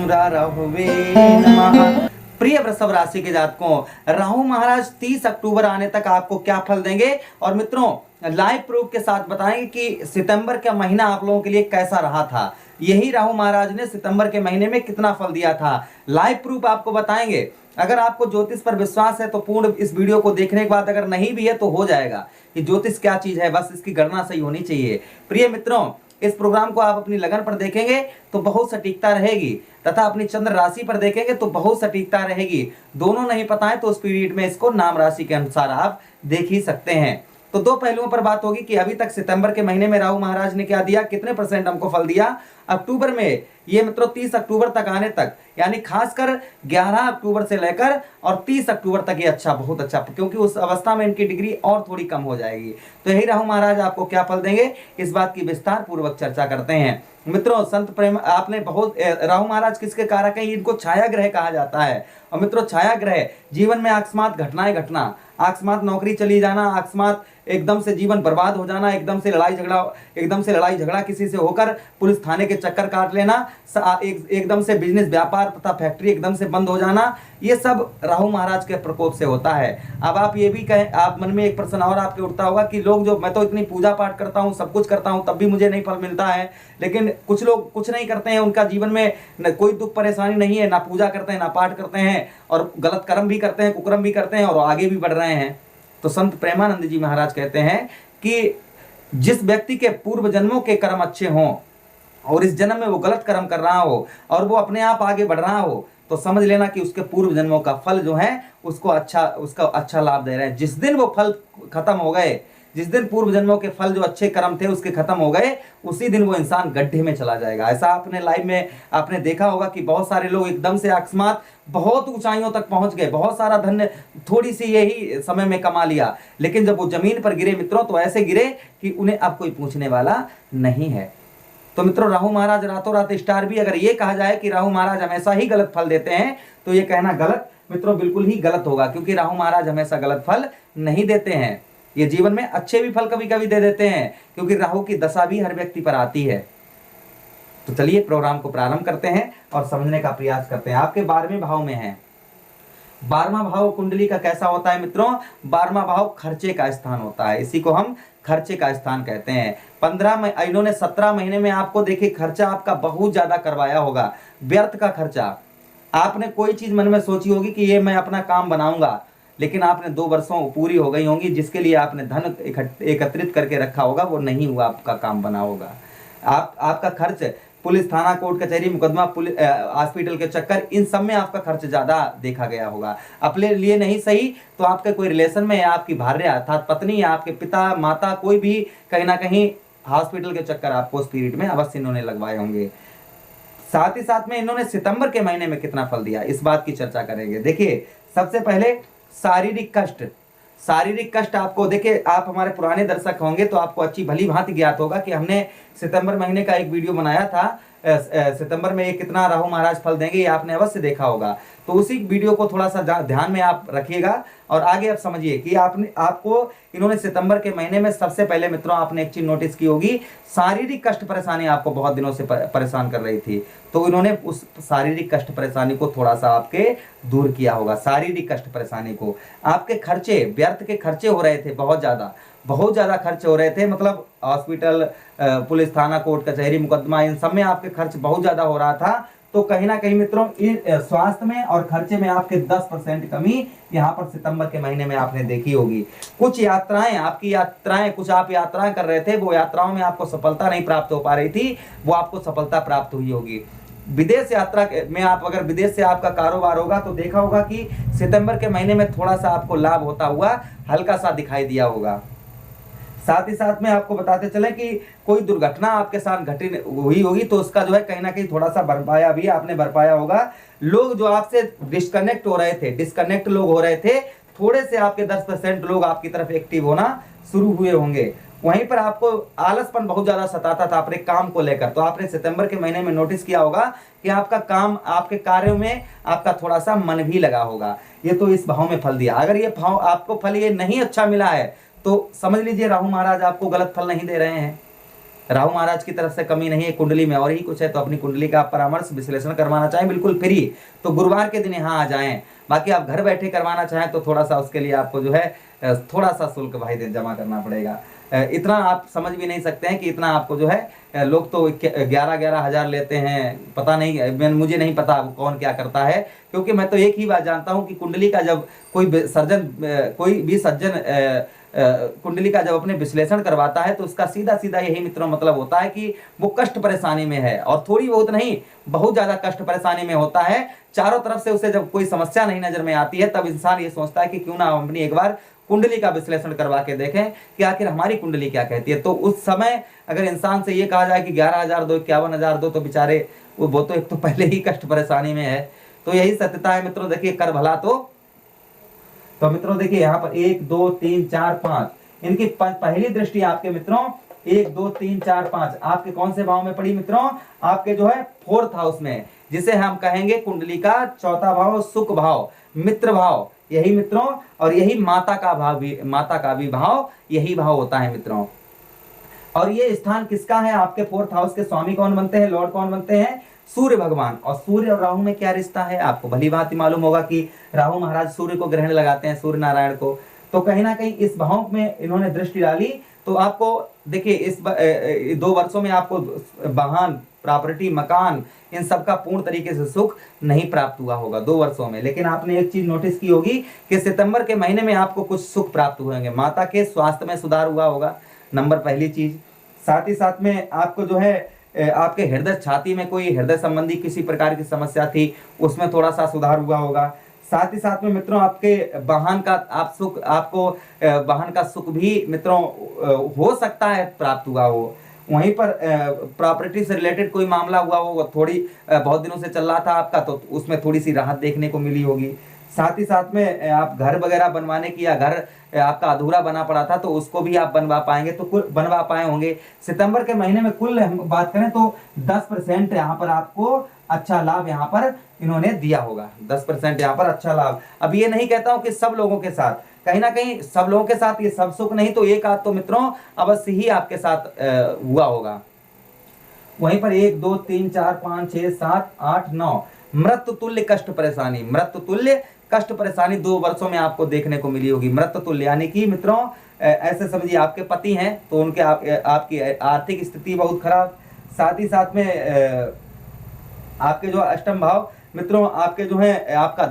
राहुवे नमः। प्रिय वृषभ राशि के जातकों, राहु महाराज 30 अक्टूबर आने तक आपको क्या फल देंगे और मित्रों लाइव प्रूफ के साथ बताएंगे कि सितंबर का महीना आप लोगों के लिए कैसा रहा था। यही राहु महाराज ने सितंबर के महीने में कितना फल दिया था, लाइव प्रूफ आपको बताएंगे। अगर आपको ज्योतिष पर विश्वास है तो पूर्ण इस वीडियो को देखने के बाद, अगर नहीं भी है तो हो जाएगा कि ज्योतिष क्या चीज है, बस इसकी गणना सही होनी चाहिए। प्रिय मित्रों, इस प्रोग्राम को आप अपनी लगन पर देखेंगे तो बहुत सटीकता रहेगी, तथा अपनी चंद्र राशि पर देखेंगे तो बहुत सटीकता रहेगी। दोनों नहीं पता है तो उस पीरियड में इसको नाम राशि के अनुसार आप देख ही सकते हैं। तो दो पहलुओं पर बात होगी कि अभी तक सितंबर के महीने में राहु महाराज ने क्या दिया, कितने परसेंट हमको फल दिया। अक्टूबर में ये मित्रों 30 अक्टूबर तक आने तक, यानी खासकर 11 अक्टूबर से लेकर और 30 अक्टूबर तक ये अच्छा, बहुत अच्छा, क्योंकि उस अवस्था में इनकी डिग्री और थोड़ी कम हो जाएगी। तो यही राहु महाराज आपको क्या फल देंगे, इस बात की विस्तार पूर्वक चर्चा करते हैं। मित्रों संत प्रेम आपने बहुत, राहु महाराज किसके कारक हैं, इनको छाया ग्रह कहा जाता है। और मित्रों छाया ग्रह जीवन में अकस्मात घटनाएं घटना, अकस्मात नौकरी चली जाना, अकस्मात एकदम से जीवन बर्बाद हो जाना, एकदम से लड़ाई झगड़ा किसी से होकर पुलिस थाने के चक्कर काट लेना, एकदम से बिजनेस व्यापार तथा फैक्ट्री एकदम से बंद हो जाना, ये सब राहु महाराज के प्रकोप से होता है। अब आप ये भी कहें, आप मन में एक प्रश्न और आपके उठता होगा कि लोग जो, मैं तो इतनी पूजा पाठ करता हूँ, सब कुछ करता हूँ, तब भी मुझे नहीं फल मिलता है। लेकिन कुछ लोग कुछ नहीं करते हैं, उनका जीवन में कोई दुख परेशानी नहीं है, ना पूजा करते हैं ना पाठ करते हैं, और गलत कर्म भी करते हैं, कुकर्म भी करते हैं, और आगे भी बढ़ रहे हैं। तो संत प्रेमानंद जी महाराज कहते हैं कि जिस व्यक्ति के पूर्व जन्मों के कर्म अच्छे हों और इस जन्म में वो गलत कर्म कर रहा हो और वो अपने आप आगे बढ़ रहा हो, तो समझ लेना कि उसके पूर्व जन्मों का फल जो है उसका अच्छा लाभ दे रहे हैं। जिस दिन वो फल खत्म हो गए, जिस दिन पूर्व जन्मों के फल जो अच्छे कर्म थे उसके खत्म हो गए, उसी दिन वो इंसान गड्ढे में चला जाएगा। ऐसा आपने लाइव में आपने देखा होगा कि बहुत सारे लोग एकदम से अकस्मात बहुत ऊंचाइयों तक पहुंच गए, बहुत सारा धन थोड़ी सी यही समय में कमा लिया, लेकिन जब वो जमीन पर गिरे मित्रों तो ऐसे गिरे कि उन्हें अब कोई पूछने वाला नहीं है। तो मित्रों राहु महाराज रातों रात स्टार भी, अगर ये कहा जाए कि राहु महाराज हमेशा ही गलत फल देते हैं तो ये कहना गलत मित्रों, बिल्कुल ही गलत होगा, क्योंकि राहु महाराज हमेशा गलत फल नहीं देते हैं। ये जीवन में अच्छे भी फल कभी कभी दे देते हैं, क्योंकि राहु की दशा भी हर व्यक्ति पर आती है। तो चलिए प्रोग्राम को प्रारंभ करते हैं और समझने का प्रयास करते हैं। आपके 12वें भाव में है। 12वां भाव कुंडली का कैसा होता है मित्रों, 12वां भाव खर्चे का स्थान होता है, इसी को हम खर्चे का स्थान कहते हैं। 15 में इन्होंने 17 महीने में आपको देखिए खर्चा आपका बहुत ज्यादा करवाया होगा, व्यर्थ का खर्चा। आपने कोई चीज मन में सोची होगी कि ये मैं अपना काम बनाऊंगा, लेकिन आपने 2 वर्षों पूरी हो गई होंगी, जिसके लिए आपने धन एकत्रित करके रखा होगा, वो नहीं हुआ, आपका काम बना होगा। आपका खर्च पुलिस थाना कोर्ट कचहरी मुकदमा हॉस्पिटल के चक्कर, इन सब में आपका खर्च ज्यादा देखा गया होगा। अपने लिए नहीं सही तो आपके कोई रिलेशन में, या आपकी भार्या अर्थात पत्नी, या आपके पिता माता, कोई भी कहीं ना कहीं हॉस्पिटल के चक्कर आपको उस पीरियड में अवश्य इन्होंने लगवाए होंगे। साथ ही साथ में इन्होंने सितंबर के महीने में कितना फल दिया, इस बात की चर्चा करेंगे। देखिए सबसे पहले शारीरिक कष्ट आपको, देखिए आप हमारे पुराने दर्शक होंगे तो आपको अच्छी भली भांति ज्ञात होगा कि हमने सितंबर महीने का एक वीडियो बनाया था, सितंबर में ये कितना राहु महाराज फल देंगे, ये आपने अवश्य देखा होगा। तो उसी वीडियो को थोड़ा सा ध्यान में आप रखिएगा और आगे आप समझिए कि आपको इन्होंने सितंबर के महीने में सबसे पहले मित्रों आपने एक चीज नोटिस की होगी, शारीरिक कष्ट परेशानी आपको बहुत दिनों से परेशान कर रही थी, तो इन्होंने उस शारीरिक कष्ट परेशानी को थोड़ा सा आपके दूर किया होगा। शारीरिक कष्ट परेशानी को, आपके खर्चे, व्यर्थ के खर्चे हो रहे थे, बहुत ज्यादा खर्च हो रहे थे, मतलब हॉस्पिटल, पुलिस थाना कोर्ट कचहरी मुकदमा, इन सब में आपके खर्च बहुत ज्यादा हो रहा था। तो कहीं ना कहीं मित्रों स्वास्थ्य में और खर्चे में आपके 10% कमी यहाँ पर सितंबर के महीने में आपने देखी होगी। कुछ यात्राएं, कुछ आप यात्राएं कर रहे थे, वो यात्राओं में आपको सफलता नहीं प्राप्त हो पा रही थी, वो आपको सफलता प्राप्त हुई होगी। विदेश यात्रा में आप, अगर विदेश से आपका कारोबार होगा तो देखा होगा कि सितंबर के महीने में थोड़ा सा आपको लाभ होता हुआ हल्का सा दिखाई दिया होगा। साथ ही साथ में आपको बताते चले कि कोई दुर्घटना आपके साथ हुई होगी तो उसका जो है कहीं ना कहीं थोड़ा सा भरपाया भी आपने भरपाया होगा। लोग जो आपसे डिस्कनेक्ट लोग हो रहे थे, थोड़े से आपके 10% लोग आपकी तरफ एक्टिव होना शुरू हुए होंगे। वहीं पर आपको आलसपन बहुत ज्यादा सताता था अपने काम को लेकर, तो आपने सितंबर के महीने में नोटिस किया होगा कि आपका काम, आपके कार्यों में आपका थोड़ा सा मन भी लगा होगा। ये तो इस भाव में फल दिया। अगर ये भाव आपको फल ये नहीं अच्छा मिला है तो समझ लीजिए राहु महाराज आपको गलत फल नहीं दे रहे हैं। राहु महाराज की तरफ से कमी नहीं है, कुंडली में और ही कुछ है तो अपनी कुंडली का आप परामर्श विश्लेषण करवाना चाहें बिल्कुल फ्री, तो गुरुवार के दिन यहाँ आ जाएं। बाकी आप घर बैठे करवाना चाहें तो थोड़ा सा उसके लिए आपको जो है थोड़ा सा शुल्क भाई जमा करना पड़ेगा। इतना आप समझ भी नहीं सकते हैं कि इतना आपको जो है, लोग तो 11-11 हजार लेते हैं, पता नहीं, मुझे नहीं पता कौन क्या करता है, क्योंकि मैं तो एक ही बात जानता हूं कि कुंडली का जब कोई भी सज्जन कुंडली का जब अपने विश्लेषण करवाता है तो उसका सीधा सीधा यही मित्रों मतलब होता है कि वो कष्ट परेशानी में है, और थोड़ी बहुत नहीं, बहुत ज्यादा कष्ट परेशानी में होता है। चारों तरफ से उसे जब कोई समस्या नहीं नजर में आती है तब इंसान ये सोचता है कि क्यों ना हम अपनी एक बार कुंडली का विश्लेषण करवा के देखें कि आखिर हमारी कुंडली क्या कहती है। तो उस समय अगर इंसान से ये कहा जाए कि 11,000 दो, 51,000 दो, तो बेचारे वो तो एक तो पहले ही कष्ट परेशानी में है। तो यही सत्यता है मित्रों, देखिए कर भला तो मित्रों देखिए यहाँ पर 1 2 3 4 5 इनकी पहली दृष्टि आपके मित्रों 1 2 3 4 5 आपके कौन से भाव में पड़ी मित्रों, आपके जो है 4th हाउस में, जिसे हम कहेंगे कुंडली का चौथा भाव, सुख भाव, मित्र भाव, यही मित्रों, और यही माता का भी भाव यही भाव होता है मित्रों। और ये स्थान किसका है, आपके 4th हाउस के स्वामी कौन बनते हैं, लॉर्ड कौन बनते हैं, सूर्य भगवान। और सूर्य और राहु में क्या रिश्ता है, आपको भली भांति मालूम होगा कि राहु महाराज सूर्य को ग्रहण लगाते हैं, सूर्य नारायण को। तो कहीं ना कहीं इस भाव में इन्होंने दृष्टि डाली तो आपको देखिए इस 2 वर्षों में आपको वाहन, प्रॉपर्टी, मकान, इन सब का पूर्ण तरीके से सुख नहीं प्राप्त हुआ होगा 2 वर्षों में। लेकिन आपने एक चीज नोटिस की होगी कि सितंबर के महीने में आपको कुछ सुख प्राप्त हुएंगे, माता के स्वास्थ्य में सुधार हुआ होगा, नंबर पहली चीज। साथ ही साथ में आपको जो है आपके हृदय छाती में कोई हृदय संबंधी किसी प्रकार की समस्या थी, उसमें थोड़ा सा सुधार हुआ होगा। साथ ही साथ में मित्रों आपके वाहन का आपको वाहन का सुख भी मित्रों हो सकता है प्राप्त हुआ हो। वहीं पर प्रॉपर्टी से रिलेटेड कोई मामला हुआ हो, थोड़ी बहुत दिनों से चल रहा था आपका, तो उसमें थोड़ी सी राहत देखने को मिली होगी। साथ ही साथ में आप घर वगैरह बनवाने की, या घर आपका अधूरा बना पड़ा था तो उसको भी आप बनवा पाएंगे, तो कुल बनवा पाए होंगे। सितंबर के महीने में कुल हम बात करें तो 10% यहाँ पर आपको अच्छा लाभ यहाँ पर इन्होंने दिया होगा, 10% यहाँ पर अच्छा लाभ। अब ये नहीं कहता हूं कि सब लोगों के साथ, कहीं ना कहीं सब लोगों के साथ ये सब सुख नहीं तो एक आध तो मित्रों अवश्य ही आपके साथ हुआ होगा। वहीं पर 1 2 3 4 5 6 7 8 9 मृत्यु तुल्य कष्ट परेशानी, मृत्यु तुल्य कष्ट परेशानी 2 वर्षों में आपको देखने को मिली होगी। मृत्यु तुल्य यानी कि मित्रों ऐसे समझिए आपके पति हैं तो उनके आपकी आर्थिक स्थिति बहुत खराब। साथ ही साथ में आपके जो अष्टम भाव मित्रों, आपके जो है आपका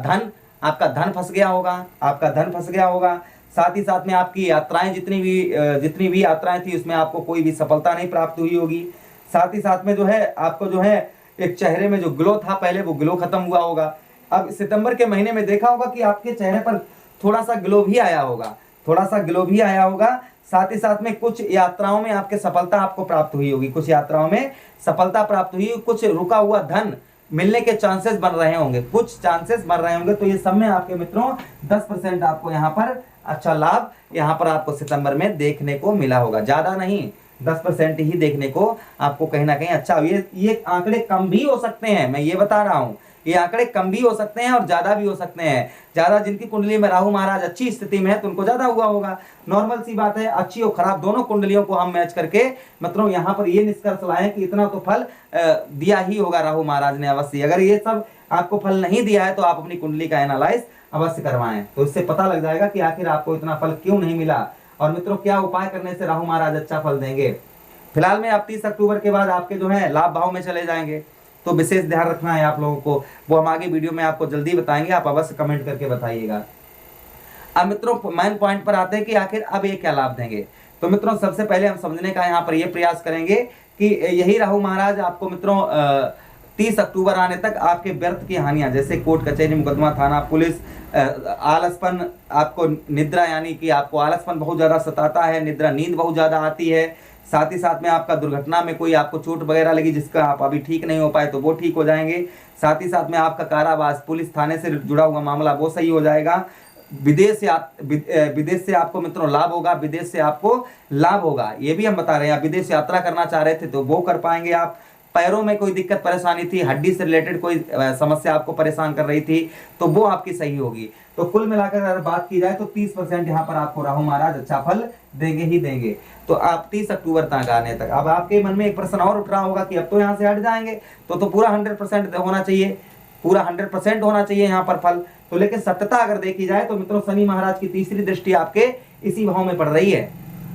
धन फंस गया होगा, आपका धन फंस गया होगा। साथ ही साथ में आपकी यात्राएं जितनी भी यात्राएं थी उसमें आपको कोई भी सफलता नहीं प्राप्त हुई होगी। साथ ही साथ में जो है आपको जो है एक चेहरे में जो ग्लो था पहले, वो ग्लो खत्म हुआ होगा। अब सितंबर के महीने में देखा होगा कि आपके चेहरे पर थोड़ा सा ग्लो भी आया होगा, थोड़ा सा ग्लो भी आया होगा। साथ ही साथ में कुछ यात्राओं में आपके सफलता आपको प्राप्त हुई होगी, कुछ यात्राओं में सफलता प्राप्त हुई, कुछ रुका हुआ धन मिलने के चांसेस बन रहे होंगे, कुछ चांसेस बन रहे होंगे। तो ये सब में आपके मित्रों 10% आपको यहाँ पर अच्छा लाभ यहाँ पर आपको सितंबर में देखने को मिला होगा, ज्यादा नहीं, 10% ही देखने को आपको कहीं ना कहीं अच्छा। ये आंकड़े कम भी हो सकते हैं, मैं ये बता रहा हूँ, ये आंकड़े कम भी हो सकते हैं और ज्यादा भी हो सकते हैं। ज्यादा जिनकी कुंडली में राहु महाराज अच्छी स्थिति में है तो उनको ज्यादा हुआ होगा, नॉर्मल सी बात है। अच्छी और खराब दोनों कुंडलियों को हम मैच करके मतलब यहाँ पर ये निष्कर्ष लाए कि इतना तो फल दिया ही होगा राहु महाराज ने अवश्य। अगर ये सब आपको फल नहीं दिया है तो आप अपनी कुंडली का एनालाइज अवश्य करवाएं, तो इससे पता लग जाएगा कि आखिर आपको इतना फल क्यों नहीं मिला और मित्रों क्या उपाय करने से राहु महाराज अच्छा फल देंगे। फिलहाल में आप 30 अक्टूबर के बाद आपके जो है लाभ भाव में चले जाएंगे, तो विशेष ध्यान रखना है आप लोगों को, वो हम आगे वीडियो में आपको जल्दी बताएंगे, आप अवश्य कमेंट करके बताइएगा। अब मित्रों मेन पॉइंट पर आते हैं कि आखिर अब ये क्या लाभ देंगे। तो मित्रों सबसे पहले हम समझने का यहाँ पर ये प्रयास करेंगे कि यही राहु महाराज आपको मित्रों 30 अक्टूबर आने तक आपके व्यर्थ की हानियां जैसे कोर्ट कचहरी, मुकदमा, थाना, पुलिस, आलसपन, आपको निद्रा यानी कि आपको आलसपन बहुत ज्यादा सताता है, निद्रा नींद बहुत ज्यादा आती है। साथ ही साथ में आपका दुर्घटना में कोई आपको चोट वगैरह लगी जिसका आप अभी ठीक नहीं हो पाए तो वो ठीक हो जाएंगे। साथ ही साथ में आपका कारावास, पुलिस थाने से जुड़ा हुआ मामला वो सही हो जाएगा। विदेश से आपको मित्रों लाभ होगा, विदेश से आपको लाभ होगा, ये भी हम बता रहे हैं। आप विदेश यात्रा करना चाह रहे थे तो वो कर पाएंगे आप। पैरों में कोई दिक्कत परेशानी थी, हड्डी से रिलेटेड कोई समस्या आपको परेशान कर रही थी, तो वो आपकी सही होगी। तो कुल मिलाकर अगर बात की जाए तो 30% यहाँ पर आपको राहु महाराज अच्छा फल देंगे ही देंगे। तो आप 30 अक्टूबर तक आने तक, अब आपके मन में एक प्रश्न और उठ रहा होगा कि अब तो यहाँ से हट जाएंगे तो पूरा 100% होना चाहिए, पूरा 100% होना चाहिए यहाँ पर फल। तो लेकिन सत्यता अगर देखी जाए तो मित्रों शनि महाराज की तीसरी दृष्टि आपके इसी भाव में पड़ रही है,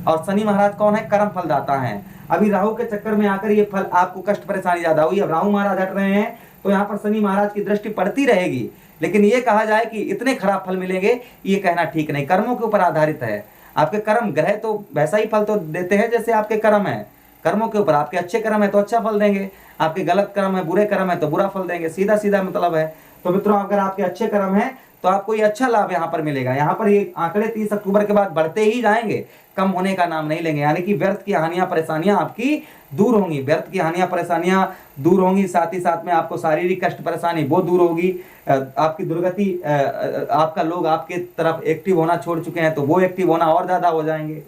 और शनि महाराज कौन है? कर्म फलदाता है। अभी राहु के चक्कर में आकर ये फल आपको कष्ट परेशानी ज्यादा हुई, अब राहु महाराज हट रहे हैं तो यहाँ पर शनि महाराज की दृष्टि पड़ती रहेगी, लेकिन ये कहा जाए कि इतने खराब फल मिलेंगे ये कहना ठीक नहीं। कर्मों के ऊपर आधारित है, आपके कर्म, ग्रह तो वैसा ही फल तो देते हैं जैसे आपके कर्म है, कर्मों के ऊपर। आपके अच्छे कर्म है तो अच्छा फल देंगे, आपके गलत कर्म है, बुरे कर्म है तो बुरा फल देंगे, सीधा सीधा मतलब है। तो मित्रों अगर आपके अच्छे कर्म है तो आपको ये अच्छा लाभ यहाँ पर मिलेगा। यहाँ पर ये आंकड़े 30 अक्टूबर के बाद बढ़ते ही जाएंगे, कम होने का नाम नहीं लेंगे, यानी कि व्यर्थ की हानियां परेशानियां आपकी दूर होंगी, व्यर्थ की हानियां परेशानियां दूर होंगी। साथ ही साथ में आपको शारीरिक कष्ट परेशानी वो दूर होगी, आपकी दुर्गति, आपका लोग आपके तरफ एक्टिव होना छोड़ चुके हैं तो वो एक्टिव होना और ज्यादा हो जाएंगे।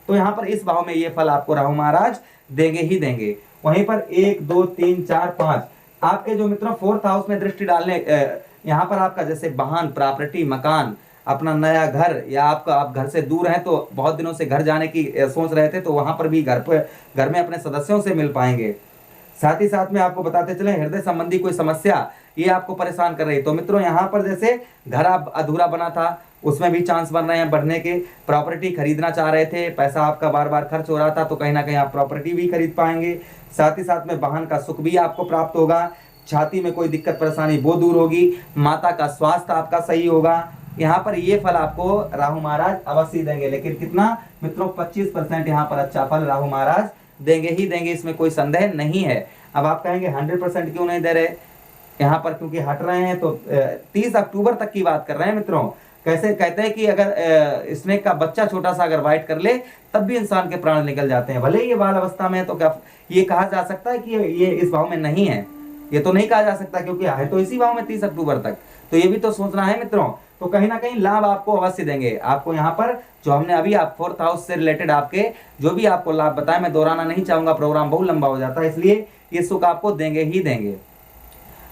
तो यहाँ पर इस भाव में ये फल आपको राहु महाराज देंगे ही देंगे। वहीं पर 1 2 3 4 5 आपके जो मित्रों 4th हाउस में दृष्टि डालने, यहाँ पर आपका जैसे वाहन, प्रॉपर्टी, मकान, अपना नया घर, या आपका आप घर से दूर हैं तो बहुत दिनों से घर जाने की सोच रहे थे तो वहां पर भी घर में अपने सदस्यों से मिल पाएंगे। साथ ही साथ में आपको बताते चले हृदय संबंधी कोई समस्या ये आपको परेशान कर रही है तो मित्रों यहाँ पर जैसे घर आप अधूरा बना था उसमें भी चांस बन रहे हैं बढ़ने के, प्रॉपर्टी खरीदना चाह रहे थे, पैसा आपका बार बार खर्च हो रहा था तो कहीं ना कहीं आप प्रॉपर्टी भी खरीद पाएंगे। साथ ही साथ में वाहन का सुख भी आपको प्राप्त होगा, छाती में कोई दिक्कत परेशानी वो दूर होगी, माता का स्वास्थ्य आपका सही होगा। यहाँ पर ये फल आपको राहु महाराज अवश्य देंगे, लेकिन कितना मित्रों 25% यहाँ पर अच्छा फल राहु महाराज देंगे ही देंगे, इसमें कोई संदेह नहीं है। अब आप कहेंगे 100% क्यों नहीं दे रहे यहाँ पर? क्योंकि हट रहे हैं तो 30 अक्टूबर तक की बात कर रहे हैं मित्रों। कैसे कहते हैं कि अगर स्नेक का बच्चा छोटा सा अगर बाइट कर ले तब भी इंसान के प्राण निकल जाते हैं, भले ये बाल अवस्था में है। तो क्या ये कहा जा सकता है कि ये इस भाव में नहीं है? ये तो नहीं कहा जा सकता क्योंकि है तो इसी भाव में 30 अक्टूबर तक। तो ये भी तो सोचना है मित्रों। तो कहीं ना कहीं लाभ आपको अवश्य देंगे। आपको यहाँ पर जो हमने अभी आप 4th हाउस से रिलेटेड आपके जो भी आपको लाभ बताए, मैं दोहराना नहीं चाहूंगा, प्रोग्राम बहुत लंबा हो जाता है, इसलिए ये सुख आपको देंगे ही देंगे।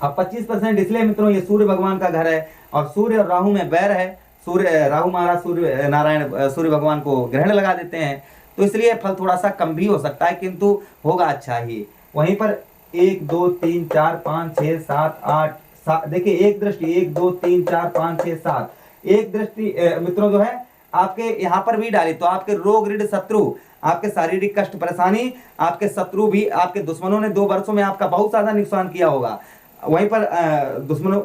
अब 25% इसलिए मित्रों ये सूर्य भगवान का घर है और सूर्य और राहु में बैर है। सूर्य राहु महाराज सूर्य नारायण सूर्य भगवान को ग्रहण लगा देते हैं तो इसलिए फल थोड़ा सा कम भी हो सकता है किंतु होगा अच्छा ही। वहीं पर 1 2 3 4 5 6 7 8 देखिए एक दृष्टि 1 2 3 4 5 6 7 एक दृष्टि मित्रों जो है आपके यहाँ पर भी डाली तो आपके रोग ऋण शत्रु, आपके शारीरिक कष्ट परेशानी, आपके शत्रु भी, आपके दुश्मनों ने 2 वर्षों में आपका बहुत ज्यादा नुकसान किया होगा। वहीं पर दुश्मनों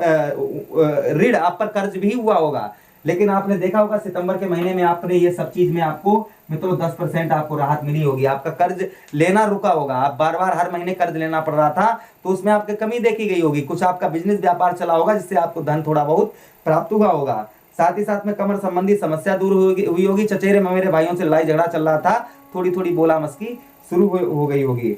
ऋण आप पर कर्ज भी हुआ होगा, लेकिन आपने देखा होगा सितंबर के महीने में आपने ये सब चीज में आपको मित्रों 10% आपको राहत मिली होगी। आपका कर्ज लेना रुका होगा, आप बार बार हर महीने कर्ज लेना पड़ रहा था तो उसमें आपकी कमी देखी गई होगी। कुछ आपका बिजनेस व्यापार चला होगा जिससे आपको धन थोड़ा बहुत प्राप्त हुआ होगा। साथ ही साथ में कमर संबंधी समस्या दूर हुई होगी। चचेरे ममेरे भाइयों से लड़ाई झगड़ा चल रहा था, थोड़ी थोड़ी बोला मस्की शुरू हो गई होगी।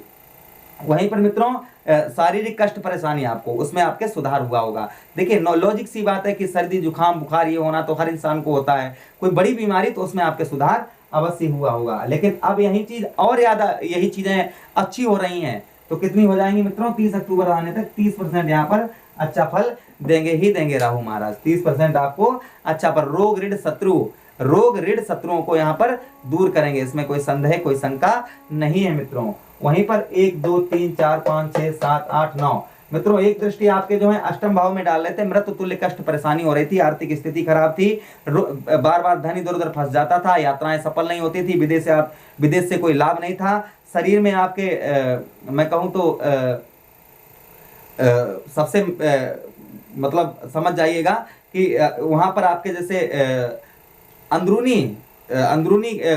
वहीं पर मित्रों शारीरिक कष्ट परेशानी आपको उसमें आपके सुधार हुआ होगा। देखिए लॉजिक सी बात है कि सर्दी जुकाम बुखार ये होना तो हर इंसान को होता है, कोई बड़ी बीमारी तो उसमें आपके सुधार अवश्य हुआ होगा। लेकिन अब यही चीज और ज्यादा यही चीजें अच्छी हो रही हैं तो कितनी हो जाएंगी मित्रों? 30 अक्टूबर आने तक 30% यहाँ पर अच्छा फल देंगे ही देंगे राहु महाराज। 30% आपको अच्छा पर रोग ऋण शत्रुओं को यहाँ पर दूर करेंगे, इसमें कोई संदेह कोई शंका नहीं है मित्रों। वहीं पर 1 2 3 4 5 6 7 8 9 मित्रों एक दृष्टि आपके जो है अष्टम भाव में डाल रहे थे। मृत्यु तुल्य कष्ट परेशानी हो रही थी, आर्थिक स्थिति खराब थी, बार बार धन इधर उधर फंस जाता था, यात्राएं सफल नहीं होती थी, विदेश से कोई लाभ नहीं था, शरीर में आपके मैं कहूं तो सबसे मतलब समझ जाइएगा कि वहां पर आपके जैसे अंदरूनी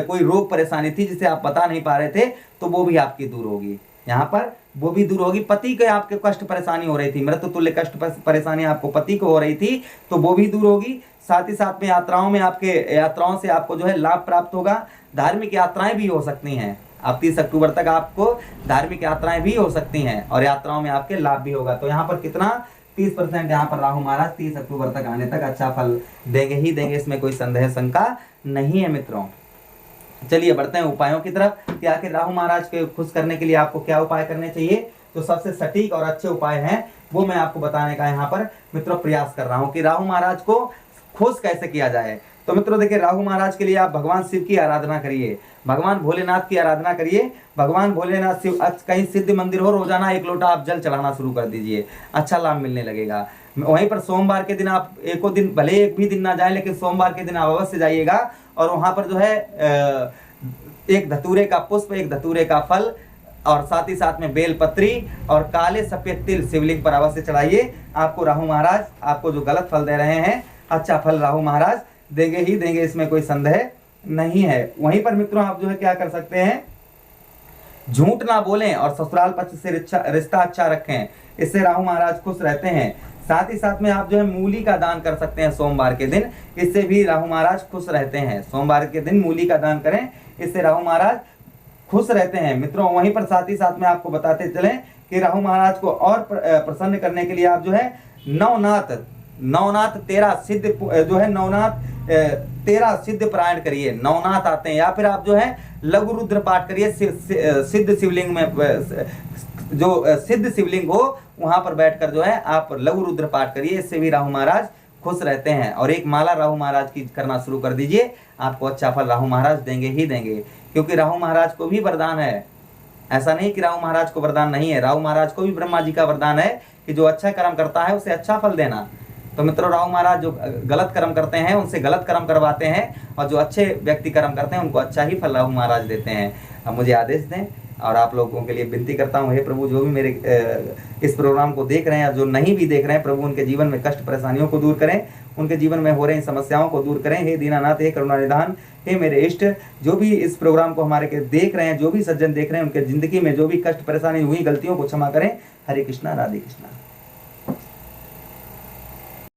कोई रोग परेशानी थी जिसे आप बता नहीं पा रहे थे तो वो भी आपकी दूर होगी। यहाँ पर वो भी दूर होगी। पति के आपके कष्ट परेशानी हो रही थी, मृत्यु तुल्य कष्ट परेशानी आपको पति को हो रही थी तो वो भी दूर होगी। साथ ही साथ में यात्राओं से आपको जो है लाभ प्राप्त होगा। धार्मिक यात्राएं भी हो सकती हैं, अब 30 अक्टूबर तक आपको धार्मिक यात्राएं भी हो सकती हैं और यात्राओं में आपके लाभ भी होगा। तो यहाँ पर कितना 30% यहाँ पर राहु महाराज 30 अक्टूबर तक आने तक अच्छा फल देंगे ही देंगे, इसमें कोई संदेह शंका नहीं है मित्रों। चलिए बढ़ते हैं उपायों की तरफ कि आखिर राहु महाराज के खुश करने के लिए आपको क्या उपाय करने चाहिए। जो सबसे सटीक और अच्छे उपाय हैं वो मैं आपको बताने का यहाँ पर मित्रों प्रयास कर रहा हूँ कि राहु महाराज को खुश कैसे किया जाए। तो मित्रों देखिए, राहु महाराज के लिए आप भगवान शिव की आराधना करिए, भगवान भोलेनाथ की आराधना करिए। भगवान भोलेनाथ शिव, कहीं सिद्ध मंदिर हो, रोजाना 1 लोटा आप जल चढ़ाना शुरू कर दीजिए, अच्छा लाभ मिलने लगेगा। वहीं पर सोमवार के दिन आप एको दिन, भले एक भी दिन ना जाए, लेकिन सोमवार के दिन आप अवश्य जाइएगा और वहां पर जो है एक धतूरे का पुष्प, एक धतूरे का फल और साथ ही साथ में बेलपत्री और काले सफेद तिल शिवलिंग पर अवश्य चढ़ाइए। आपको राहु महाराज, आपको जो गलत फल दे रहे हैं, अच्छा फल राहु महाराज देंगे ही देंगे, इसमें कोई संदेह नहीं है। वहीं पर मित्रों आप जो है क्या कर सकते हैं, झूठ ना बोलें और ससुराल पक्ष से रिश्ता अच्छा रखें, इससे राहु महाराज खुश रहते हैं। साथ ही साथ में आप जो है मूली का दान कर सकते हैं सोमवार के दिन, इससे भी राहु महाराज खुश रहते हैं। सोमवार के दिन मूली का दान करें, इससे राहु महाराज खुश रहते हैं। मित्रों वहीं पर साथ ही साथ में आपको बताते चलें कि राहु महाराज को और प्रसन्न करने के लिए आप जो है नवनाथ 13 सिद्ध जो है नवनाथ 13 सिद्ध पारायण करिए, नवनाथ आते हैं, या फिर आप जो है लघु रुद्र पाठ करिए। सिद्ध शिवलिंग में, जो सिद्ध शिवलिंग हो वहां पर बैठकर जो है आप लघु रुद्र पाठ करिए, इससे भी राहु महाराज खुश रहते हैं। और एक माला राहु महाराज की करना शुरू कर दीजिए, आपको अच्छा फल राहु महाराज देंगे ही देंगे, क्योंकि राहु महाराज को भी वरदान है। ऐसा नहीं कि राहु महाराज को वरदान नहीं है, राहु महाराज को भी ब्रह्मा जी का वरदान है कि जो अच्छा कर्म करता है उसे अच्छा फल देना। तो मित्रों राहु महाराज जो गलत कर्म करते हैं उनसे गलत कर्म करवाते हैं, और जो अच्छे व्यक्ति कर्म करते हैं उनको अच्छा ही फल राहु महाराज देते हैं। अब मुझे आदेश दें और आप लोगों के लिए विनती करता हूँ, हे प्रभु जो भी मेरे इस प्रोग्राम को देख रहे हैं, जो नहीं भी देख रहे हैं, प्रभु उनके जीवन में कष्ट परेशानियों को दूर करें, उनके जीवन में हो रही समस्याओं को दूर करें। हे दीनानाथ, हे करुणा निधान, हे मेरे इष्ट, जो भी इस प्रोग्राम को हमारे के देख रहे हैं, जो भी सज्जन देख रहे हैं, उनके जिंदगी में जो भी कष्ट परेशानी हुई, गलतियों को क्षमा करें। हरे कृष्णा, राधे कृष्णा।